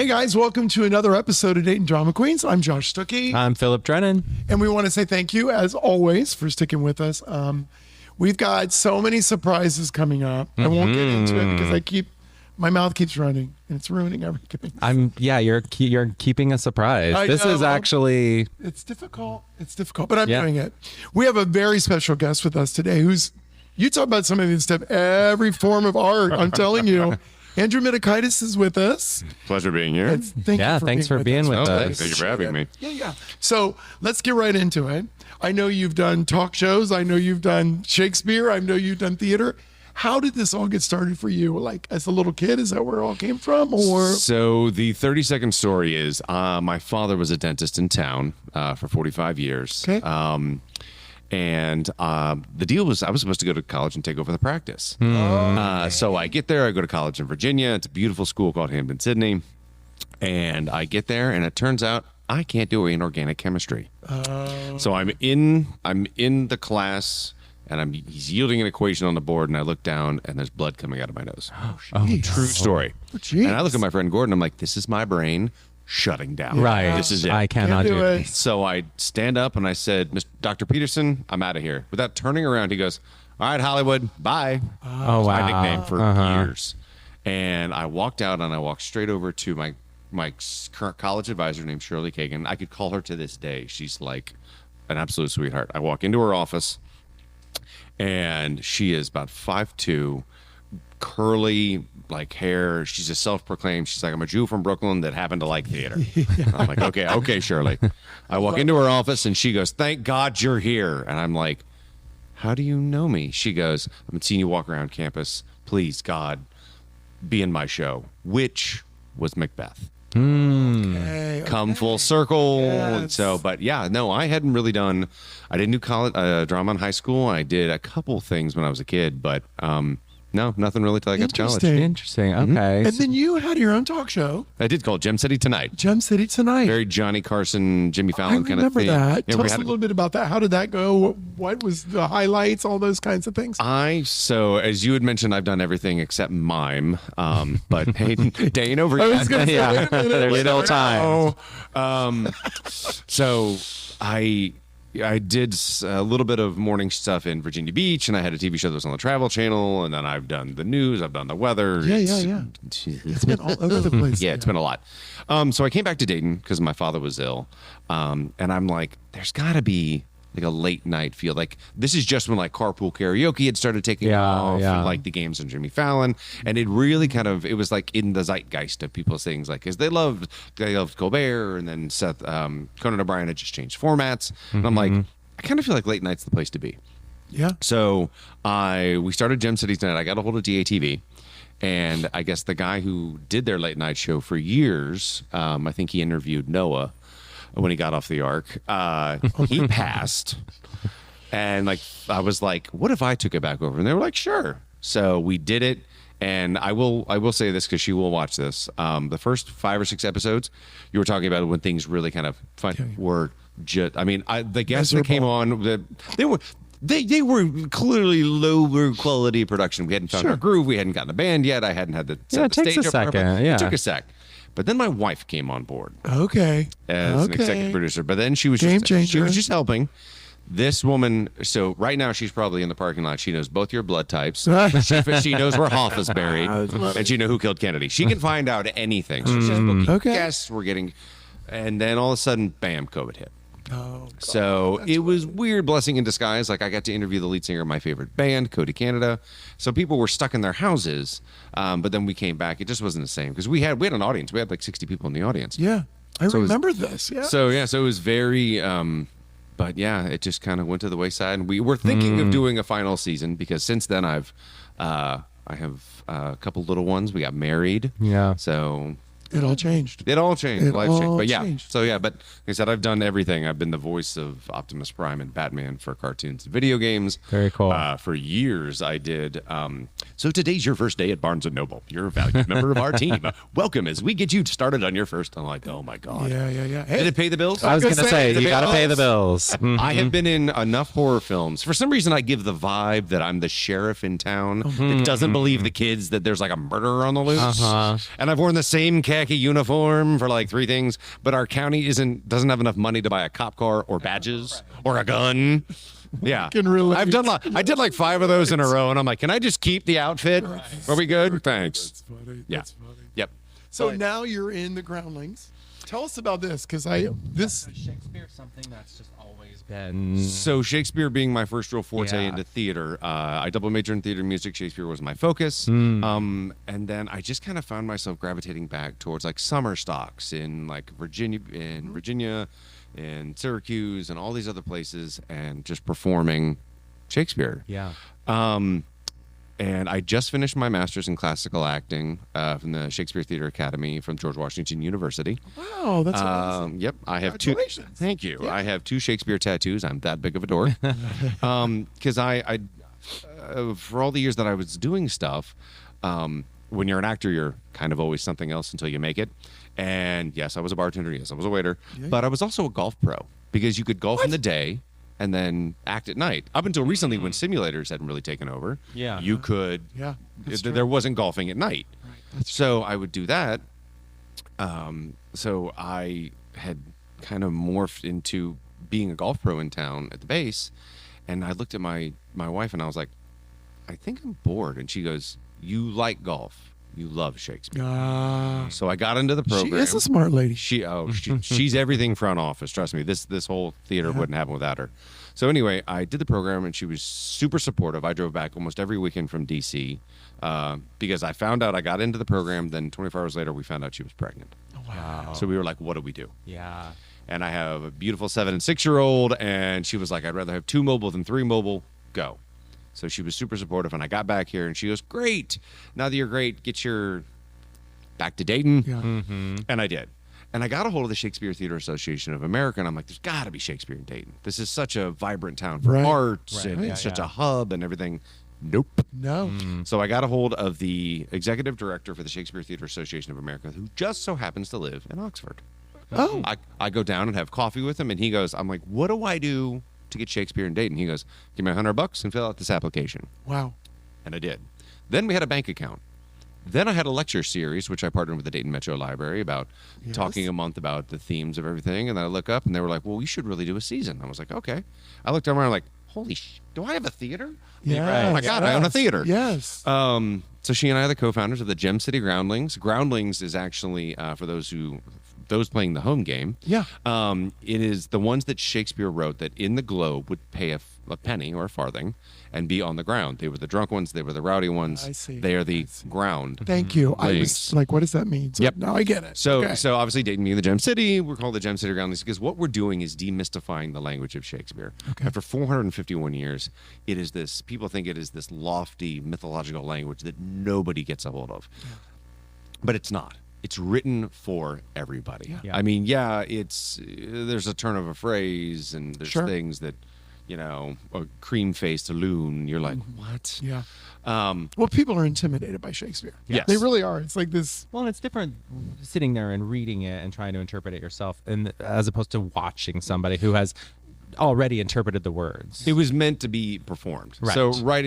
Hey guys, welcome to another episode of Dayton Drama Queens. I'm Josh Stucky. I'm Philip Drennen. And we want to say thank you, as always, for sticking with us. We've got so many surprises coming up. I won't get into it because my mouth keeps running and it's ruining everything. You're keeping a surprise. This is actually... It's difficult, but I'm doing it. We have a very special guest with us today you talk about somebody that's done every form of art, I'm telling you. Andrew Mitakides is with us. Pleasure being here. Thanks for being with us. Thank you for having me. Yeah. So let's get right into it. I know you've done talk shows. I know you've done Shakespeare. I know you've done theater. How did this all get started for you? Like as a little kid, is that where it all came from? Or So the 30-second story is my father was a dentist in town for 45 years. Okay. And the deal was I was supposed to go to college and take over the practice. So I get there. I go to college in Virginia. It's a beautiful school called Hampton-Sydney. And I get there, and it turns out I can't do inorganic chemistry. So I'm in the class, and he's yielding an equation on the board, and I look down, and there's blood coming out of my nose. True story. And I look at my friend Gordon. I'm like, this is my brain shutting down. Right. This is it. I cannot do it. So I stand up and I said, Dr. Peterson, I'm out of here. Without turning around, he goes, all right, Hollywood, bye. Oh, wow. My nickname for years. And I walked out and I walked straight over to my current college advisor named Shirley Kagan. I could call her to this day. She's like an absolute sweetheart. I walk into her office and she is about 5'2", curly like hair. She's a self-proclaimed. She's like, I'm a Jew from Brooklyn that happened to like theater. I'm like, okay, Shirley. I walk into her office and she goes, thank God you're here. And I'm like, how do you know me? She goes, I've been seeing you walk around campus. Please, God, be in my show, which was Macbeth. Come full circle. Yes. So, but yeah, no, I hadn't really done. I didn't do college drama in high school. I did a couple things when I was a kid, but no, nothing really till I got to college. Interesting. Okay. And then you had your own talk show. I did call it Gem City Tonight. Gem City Tonight. Very Johnny Carson, Jimmy Fallon kind of thing. I remember that. Yeah, Tell us a little bit about that. How did that go? What was the highlights? All those kinds of things. So as you had mentioned, I've done everything except mime. But hey, day ain't over I yet. was gonna say, wait a minute. There's still time. So I did a little bit of morning stuff in Virginia Beach, and I had a TV show that was on the Travel Channel, and then I've done the news, I've done the weather. Yeah. It's been all over the place. Yeah, it's been a lot. So I came back to Dayton because my father was ill, and I'm like, there's got to be like a late night feel. Like this is just when like carpool karaoke had started taking off, and, like the games on Jimmy Fallon, and it really it was like in the zeitgeist of people's things, like because they loved Colbert, and then Seth Conan O'Brien had just changed formats, and I'm like, I kind of feel like late night's the place to be. Yeah. So we started Gem City Tonight. I got a hold of DATV. And I guess the guy who did their late night show for years, I think he interviewed Noah when he got off the ark. He passed. And like I was like, what if I took it back over? And they were like, sure. So we did it. And I will say this because she will watch this. The first 5 or 6 episodes, you were talking about when things really kind of were just, the guests that came on, they were clearly lower quality production. We hadn't found our groove. We hadn't gotten the band yet. I hadn't had the it takes a second. It took a sec. But then my wife came on board. Okay. As an executive producer. But then she was just helping. This woman, so right now she's probably in the parking lot. She knows both your blood types. She knows where Hoff is buried. And she knows who killed Kennedy. She can find out anything. So she's booking guests. We're getting, and then all of a sudden, bam, COVID hit. Oh, God. So it was weird blessing in disguise. Like I got to interview the lead singer of my favorite band, Cody Canada. So people were stuck in their houses. But then we came back. It just wasn't the same because we had an audience. We had like 60 people in the audience. Yeah. I remember this. Yeah. So it was very, but yeah, it just kind of went to the wayside. And we were thinking of doing a final season because since then I have a couple little ones. We got married. Yeah. So It all changed. Life changed. But yeah. changed. So yeah, but like I said, I've done everything. I've been the voice of Optimus Prime and Batman for cartoons and video games. Very cool. For years I did. So today's your first day at Barnes & Noble. You're a valued member of our team. Welcome as we get you started on your first. I'm like, oh my God. Yeah. Hey, Did it pay the bills? I was going to say, you got to pay the bills. I have been in enough horror films. For some reason, I give the vibe that I'm the sheriff in town that doesn't believe the kids that there's like a murderer on the loose. And I've worn the same khaki khaki uniform for like 3 things, but our county doesn't have enough money to buy a cop car or badges or a gun. Yeah, I did like 5 of those in a row, and I'm like, can I just keep the outfit? Are we good? Thanks. That's funny. Yeah. That's funny. Yep. So now you're in the Groundlings. Tell us about this, because Shakespeare, something that's just always been. So Shakespeare being my first real forte Yeah. into theater, I double majored in theater and music. Shakespeare was my focus, and then I just kind of found myself gravitating back towards like summer stocks in like Virginia, in Syracuse, and all these other places, and just performing Shakespeare. Yeah. And I just finished my master's in classical acting from the Shakespeare Theater Academy from George Washington University. wow, that's amazing. Yep, I have 2. Congratulations. Thank you. Yeah. I have 2 Shakespeare tattoos. I'm that big of a dork. Because I for all the years that I was doing stuff, when you're an actor, you're kind of always something else until you make it. And yes, I was a bartender. Yes, I was a waiter. Yeah. But I was also a golf pro, because you could golf in the day and then act at night. Up until recently, when simulators hadn't really taken over, Yeah. you could. Yeah, that's There true. wasn't golfing at night, That's so I would do that. So I had kind of morphed into being a golf pro in town at the base, and I looked at my wife and I was like, I think I'm bored. And she goes, "You like golf? You love Shakespeare." So I got into the program. She is a smart lady. She's everything front office. Trust me, this whole theater wouldn't happen without her. So anyway, I did the program, and she was super supportive. I drove back almost every weekend from DC because I found out I got into the program. Then 24 hours later, we found out she was pregnant. Wow. So we were like, "What do we do?" Yeah. And I have a beautiful 7 and 6-year-old, and she was like, "I'd rather have 2 mobile than 3 mobile. Go." So she was super supportive, and I got back here, and she goes, "Great. Now that you're great, get your back to Dayton." Yeah. And I did. And I got a hold of the Shakespeare Theater Association of America, and I'm like, there's got to be Shakespeare in Dayton. This is such a vibrant town for Right. arts, Right. and Yeah, it's such yeah. a hub and everything. Nope. No. So I got a hold of the executive director for the Shakespeare Theater Association of America, who just so happens to live in Oxford. Oh. I go down and have coffee with him, and he goes, I'm like, what do I do to get Shakespeare in Dayton? He goes, give me $100 and fill out this application. Wow. And I did. Then we had a bank account. Then I had a lecture series, which I partnered with the Dayton Metro Library about talking a month about the themes of everything. And then I look up, and they were like, well, we should really do a season. I was like, okay. I looked around, like, holy do I have a theater? Yeah. Oh my God, I own a theater. Yes. So she and I are the co-founders of the Gem City Groundlings. Groundlings is actually, for those playing the home game. Yeah. It is the ones that Shakespeare wrote that in the Globe would pay a penny or a farthing and be on the ground. They were the drunk ones. They were the rowdy ones. I see. They are the ground. Thank you. I was Lings. like, what does that mean? So Yep. Now I get it. So, Okay. so obviously Dayton being the Gem City, we're called the Gem City Groundlings because what we're doing is demystifying the language of Shakespeare. Okay. After 451 years, it is this, people think it is this lofty mythological language that nobody gets a hold of. But it's not. It's written for everybody. Yeah. I mean, there's a turn of a phrase and there's Sure. things that, a cream-faced loon, you're like, what? Yeah. Well, people are intimidated by Shakespeare. Yes. They really are. It's like this. Well, and it's different sitting there and reading it and trying to interpret it yourself, and as opposed to watching somebody who has already interpreted the words. It was meant to be performed. Right.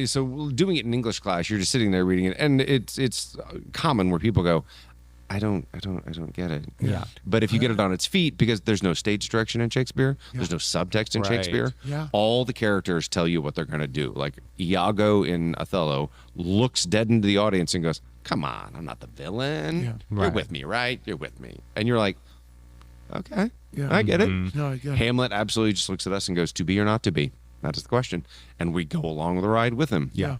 So doing it in English class, you're just sitting there reading it, and it's common where people go, I don't get it. Yeah. But if you get it on its feet, because there's no stage direction in Shakespeare, there's no subtext in Right. Shakespeare. Yeah. All the characters tell you what they're going to do. Like Iago in Othello looks dead into the audience and goes, "Come on, I'm not the villain. Yeah. You're Right. with me, right? You're with me." And you're like, "Okay, Yeah. I get it." No, I get it. Hamlet absolutely just looks at us and goes, "To be or not to be?" That is the question. And we go along the ride with him. Yeah.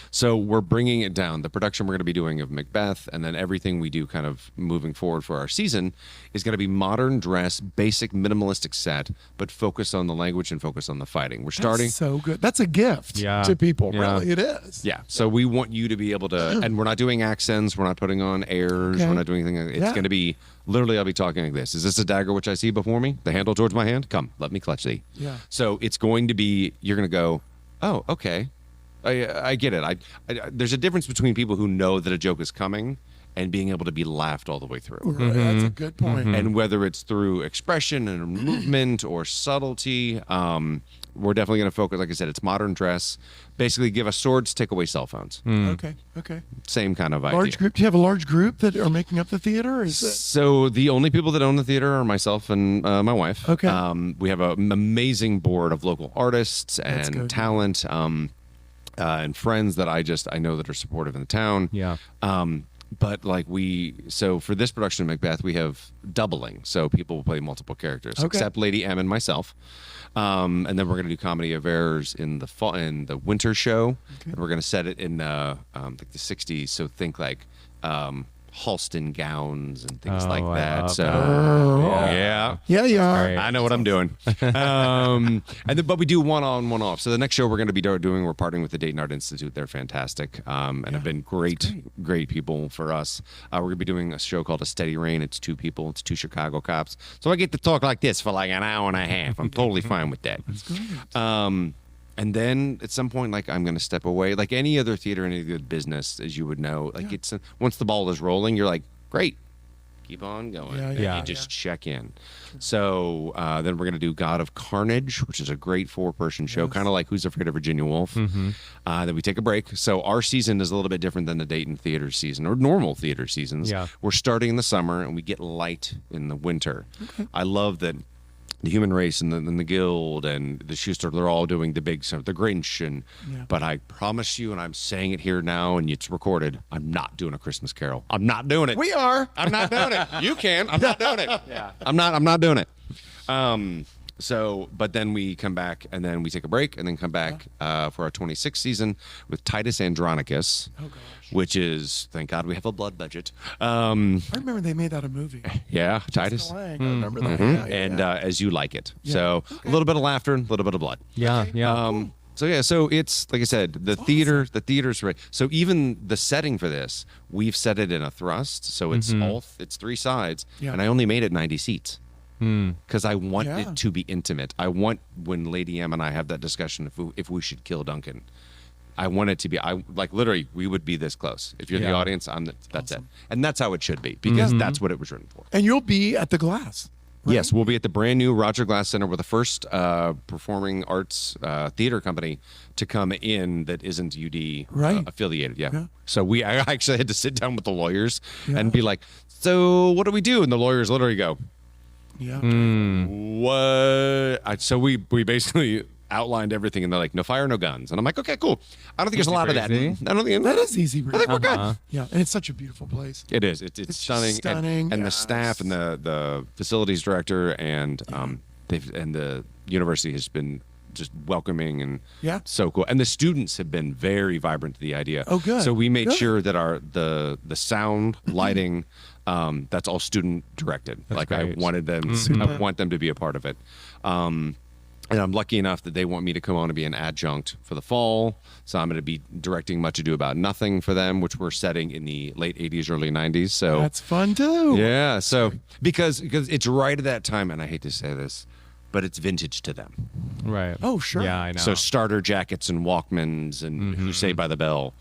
So we're bringing it down. The production we're going to be doing of Macbeth, and then everything we do kind of moving forward for our season is going to be modern dress, basic minimalistic set, but focus on the language and focus on the fighting. We're starting. That's so good. That's a gift Yeah. to people. Yeah. Really, it is. Yeah. So we want you to be able to, and we're not doing accents. We're not putting on airs. Okay. We're not doing anything. It's Yeah. going to be literally, I'll be talking like this. Is this a dagger which I see before me? The handle towards my hand? Come, let me clutch thee. Yeah. So it's going to be, you're going to go, oh, okay. I get it. I there's a difference between people who know that a joke is coming and being able to be laughed all the way through. Right, that's a good point. And whether it's through expression and movement or subtlety, we're definitely going to focus. Like I said, it's modern dress. Basically, give us swords, take away cell phones. Okay. Same kind of idea. Large group. Do you have a large group that are making up the theater? Or is it? So the only people that own the theater are myself and my wife. Okay. We have an amazing board of local artists That's and good. talent, and friends that I know that are supportive in the town. Yeah. But so for this production of Macbeth, we have doubling. So people will play multiple characters, Okay. except Lady M and myself. And then we're going to do Comedy of Errors in the fall, in the winter show. And we're going to set it in like the 60s. So think like Halston gowns and things Oh, like I that. love So that. yeah. Yeah, you are. Great. I know what I'm doing. But we do one on, one off. So the next show we're going to be doing, we're partnering with the Dayton Art Institute. They're fantastic and have been great people for us. We're going to be doing a show called A Steady Rain. It's 2 people. It's 2 Chicago cops. So I get to talk like this for like an hour and a half. I'm totally fine with that. That's great. And then at some point, like I'm going to step away, like any other theater, any good business, as you would know. Like it's once the ball is rolling, you're like, great, keep on going. Yeah, You just check in. So then we're going to do God of Carnage, which is a great 4-person show, kind of like Who's Afraid of Virginia Woolf. Then we take a break. So our season is a little bit different than the Dayton theater season or normal theater seasons. Yeah. We're starting in the summer and we get light in the winter. I love that. The Human Race and the Guild and the Schuster, they're all doing the big stuff, the Grinch. But I promise you, and I'm saying it here now, and it's recorded, I'm not doing A Christmas Carol. I'm not doing it. We are. I'm not doing it. You can. I'm not doing it. Yeah. I'm not doing it. But then we come back and then we take a break and then come back for our 26th season with Titus Andronicus, which is, thank God we have a blood budget. I remember they made that a movie. Yeah, Titus. I remember that. And As You Like It. So a little bit of laughter, a little bit of blood. Yeah. Yeah. So it's like I said, the theater's right. So even the setting for this, we've set it in a thrust, so it's it's 3 sides, and I only made it 90 seats. Because I want it to be intimate. I want when Lady M and I have that discussion if we should kill Duncan. I want it to be literally we would be this close. If you're the audience, that's it. And that's how it should be because that's what it was written for. And you'll be at the Glass. Right? Yes, we'll be at the brand new Roger Glass Center. We're the first performing arts theater company to come in that isn't UD affiliated. Yeah. So I actually had to sit down with the lawyers and be like, so what do we do? And the lawyers literally go, Yeah. what? So we basically outlined everything, and they're like, no fire, no guns. And I'm like, okay, cool. I don't think there's a lot of that. Crazy. I don't think That is easy. I think we're good. Yeah, and it's such a beautiful place. It is. It's stunning. stunning, And the yes. staff and the facilities director and the university has been just welcoming and so cool. And the students have been very vibrant to the idea. Oh, good. So we made Good. sure that the sound, lighting, that's all student directed. That's I great. wanted them. I want them to be a part of it. And I'm lucky enough that they want me to come on and be an adjunct for the fall. So I'm going to be directing Much Ado About Nothing for them, which we're setting in the late 80s, early 90s. So That's fun too. yeah. So because it's right at that time, and I hate to say this, but it's vintage to them. Right. Oh, sure. Yeah, I know. So starter jackets and Walkmans and Who Say by the Bell,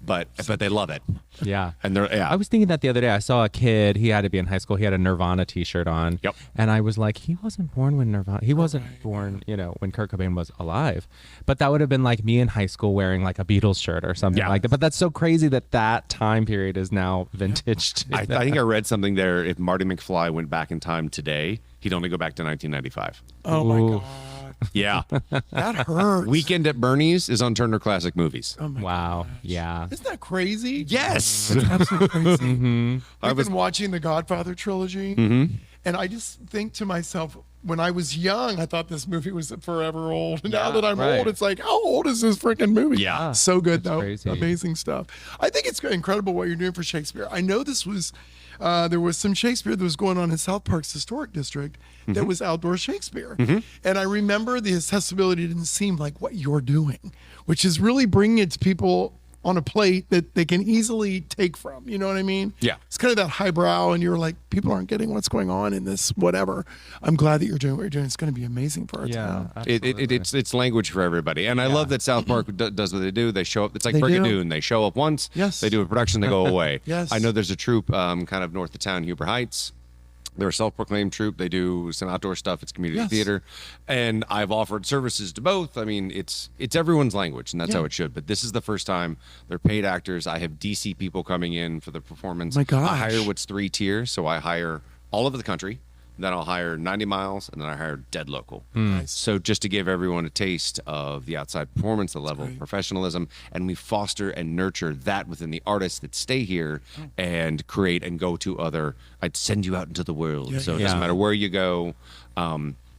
but they love it. Yeah. And they're I was thinking that the other day. I saw a kid. He had to be in high school. He had a Nirvana T-shirt on. Yep. And I was like, he wasn't born when Nirvana. He wasn't born, when Kurt Cobain was alive. But that would have been like me in high school wearing like a Beatles shirt or something like that. But that's so crazy that time period is now vintage. To I think I read something there. If Marty McFly went back in time today, he'd only go back to 1995. Oh my Ooh. God. Yeah. That hurts. Weekend at Bernie's is on Turner Classic Movies. Oh my Wow. gosh. Yeah. Isn't that crazy? Yes. It's absolutely crazy. I I've was- been watching the Godfather trilogy, and I just think to myself, when I was young, I thought this movie was forever old. And now that I'm right. old, it's like, how old is this freaking movie? Yeah. So good, though. crazy. Amazing stuff. I think it's incredible what you're doing for Shakespeare. I know this was, there was some Shakespeare that was going on in South Park's historic district that was outdoor Shakespeare. And I remember the accessibility didn't seem like what you're doing, which is really bringing it to people on a plate that they can easily take from. You know what I mean? Yeah. It's kind of that highbrow, and you're like, people aren't getting what's going on in this whatever. I'm glad that you're doing what you're doing. It's going to be amazing for our town. It's language for everybody, and I love that South Park does what they do. They show up. It's like They do. Brigadoon. They show up once. Yes. They do a production. They go away. Yes. I know there's a troupe kind of north of town, Huber Heights. They're a self-proclaimed troupe. They do some outdoor stuff. It's community Yes. theater, and I've offered services to both. I mean, it's everyone's language, and that's Yeah. how it should. But this is the first time they're paid actors. I have DC people coming in for the performance. My gosh. I hire what's 3 tiers, so I hire all over the country. Then I'll hire 90 miles, and then I hire dead local. Nice. So just to give everyone a taste of the outside performance, the level of professionalism, and we foster and nurture that within the artists that stay here and create and go to other. I'd send you out into the world. Yeah, So it yeah. doesn't matter where you go.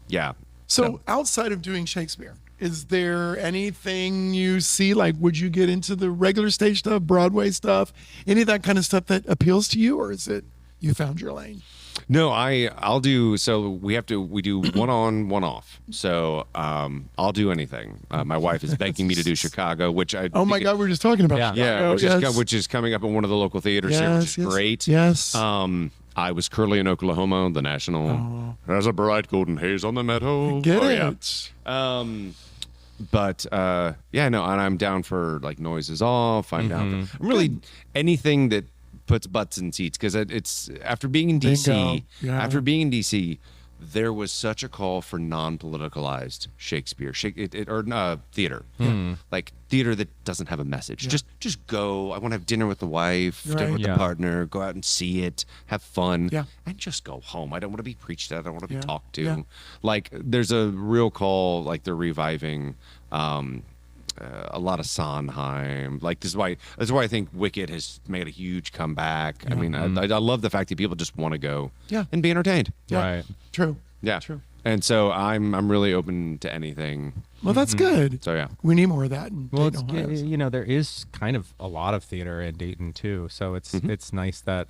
Yeah. So outside of doing Shakespeare, is there anything you see? Like, would you get into the regular stage stuff, Broadway stuff, any of that kind of stuff that appeals to you, or is it you found your lane? No, I'll do. So we do one on, one off. So I'll do anything. My wife is begging me to do Chicago, which I. Oh my God, we were just talking about Yeah. Chicago. Yeah, Yes. which is coming up in one of the local theaters here, which is yes, great. Yes. I was curly in Oklahoma, the national. There's a bright golden haze on the meadow. Get Oh, it. yeah. But yeah, no, and I'm down for like noises off. I'm down for I'm really anything that puts butts in seats, because it's after being in DC. Bingo. Yeah. After being in DC, there was such a call for non-politicalized Shakespeare, theater, like theater that doesn't have a message. Just go. I want to have dinner with the wife, dinner Right. with Yeah. the partner, go out and see it, have fun, Yeah. and just go home. I don't want to be preached at. I don't want to Yeah. be talked to. Yeah. Like there's a real call. Like they're reviving. A lot of Sondheim. Like this is why I think Wicked has made a huge comeback. I mean, I love the fact that people just want to go Yeah. and be entertained. Yeah. Right. True. Yeah. True. And so I'm really open to anything. Well, that's good. So yeah. We need more of that. In Well, Dayton, Ohio. you know, there is kind of a lot of theater in Dayton too, so it's nice that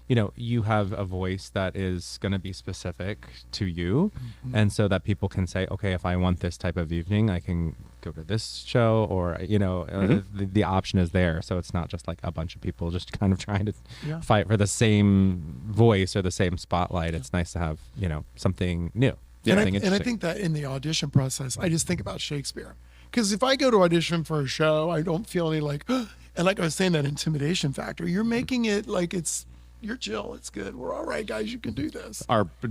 you know, you have a voice that is going to be specific to you, and so that people can say, okay, if I want this type of evening, I can go to this show, or you know, the option is there. So it's not just like a bunch of people just kind of trying to Yeah. fight for the same voice or the same spotlight. It's nice to have, you know, something new. And, something I interesting. think that in the audition process, I just think about Shakespeare. Because if I go to audition for a show, I don't feel any like, and like I was saying, that intimidation factor. You're making it like you're chill. It's good. We're all right, guys. You can do this.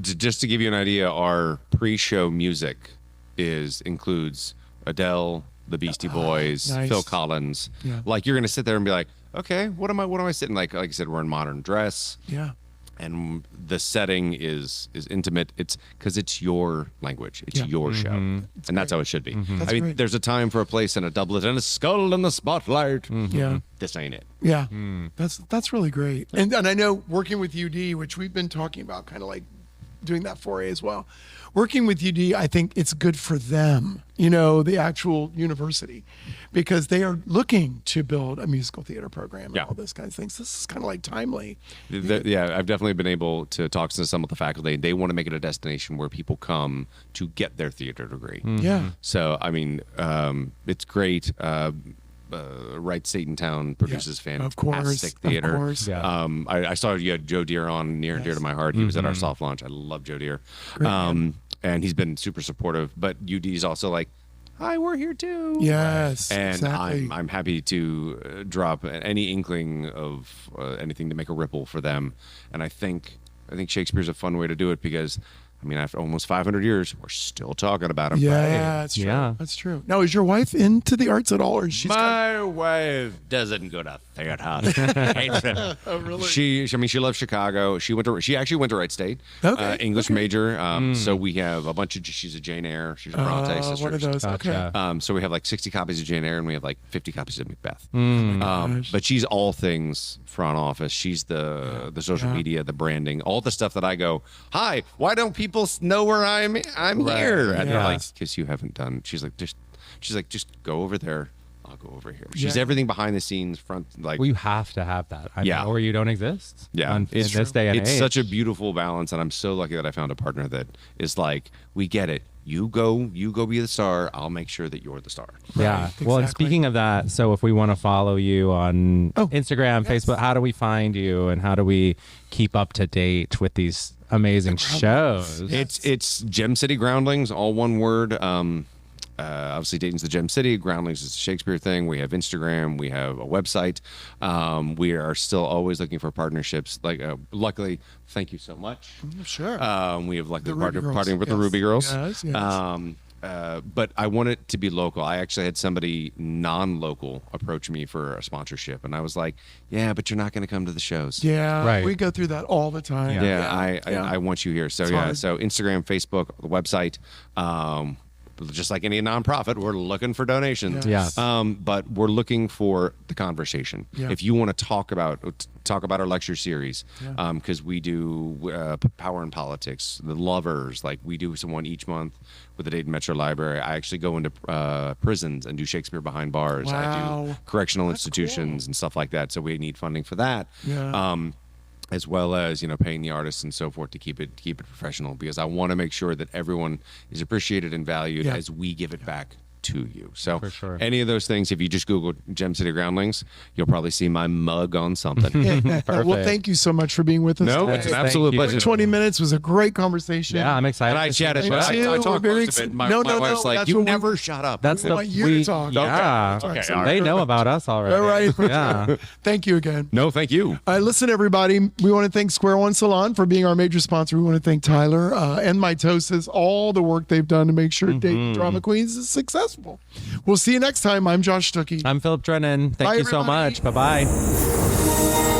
Just to give you an idea, our pre-show music includes Adele, the Beastie Boys, nice. Phil Collins. Yeah. Like you're gonna sit there and be like, okay, what am I sitting like? Like I said, we're in modern dress. Yeah. And the setting is intimate. It's because it's your language. It's your show, and that's how it should be. That's I mean, great. there's a time for a place and a doublet and a skull in the spotlight. Yeah. This ain't it. Yeah. That's really great. And I know working with UD, which we've been talking about, kind of like doing that foray as well. Working with UD, I think it's good for them, you know, the actual university, because they are looking to build a musical theater program and Yeah. all this kind of things. This is kind of like timely. Yeah, I've definitely been able to talk to some of the faculty. They want to make it a destination where people come to get their theater degree. Yeah. So, I mean, it's great. Right Satan Town produces Of course. fantastic theater. Of course. Yeah. I saw you had Joe Deere on, near and dear to my heart. He was at our soft launch. I love Joe Deere. Great man. And he's been super supportive. But UD's also like, hi, we're here too. Yes. And exactly. I'm happy to drop any inkling of anything to make a ripple for them. And I think Shakespeare's a fun way to do it, because I mean, after almost 500 years, we're still talking about him. Yeah, that's true. Yeah. That's true. Now, is your wife into the arts at all, or is she? My wife doesn't go to theater. Oh, really? She loves Chicago. She actually went to Wright State. Okay, English major. So we have a bunch of. She's a Jane Eyre. She's a Bronte sister. one of those. Gotcha. Okay. So we have like 60 copies of Jane Eyre, and we have like 50 copies of Macbeth. gosh. But she's all things front office. She's the social media, the branding, all the stuff that I go, hi, why don't people know where I'm here? And they're Yeah. like, because you haven't done. She's like, just go over there. I'll go over here. She's Yeah. everything behind the scenes, front, like. Well, you have to have that. I Yeah. mean, or you don't exist. Yeah, in it's this day and it's age. such a beautiful balance, and I'm so lucky that I found a partner that is like, we get it. You go be the star. I'll make sure that you're the star. Yeah. Right, Well, and exactly. speaking of that, so if we want to follow you on Oh, Instagram, yes. Facebook, how do we find you, and how do we keep up to date with these amazing shows? It's Gem City Groundlings, all one word. obviously Dayton's the Gem City, Groundlings is a Shakespeare thing. We have Instagram, we have a website. We are still always looking for partnerships. Like, luckily, thank you so much. Sure. We have luckily Ruby Girls. partnering with the Yes. Ruby Girls. Yes, yes. But I want it to be local. I actually had somebody non-local approach me for a sponsorship, and I was like, "Yeah, but you're not going to come to the shows." Yeah, Right. we go through that all the time. Yeah, I want you here. So hard. so Instagram, Facebook, the website. Just like any nonprofit, we're looking for donations. Yes. But we're looking for the conversation. Yeah. If you want to talk about our lecture series, because we do Power and Politics, the Lovers, like we do one each month with the Dayton Metro Library. I actually go into prisons and do Shakespeare behind bars. I Wow. do correctional That's institutions and stuff like that. So we need funding for that. Yeah. As well as paying the artists and so forth to keep it professional, because I want to make sure that everyone is appreciated and valued Yeah. as we give it back to you. So For sure. any of those things, if you just Google Gem City Groundlings, you'll probably see my mug on something. Well, thank you so much for being with us. No, today. it's an Thank absolute you. pleasure. 20 minutes was a great conversation. Yeah, I'm excited. And I to see chatted, the but show. Me too. I We're talked very most of it. My no, wife's like, that's "You what we- never shut up." That's We the want you to talk. Yeah, Okay, So all they right. know about us already. All right. Yeah. Thank you again. No, thank you. Listen, everybody, we want to thank Square One Salon for being our major sponsor. We want to thank Tyler and Mitosis, all the work they've done to make sure Dayton Drama Queens is successful. We'll see you next time. I'm Josh Stucky. I'm Philip Drennen. Thank Bye, you so everybody. much. Bye bye.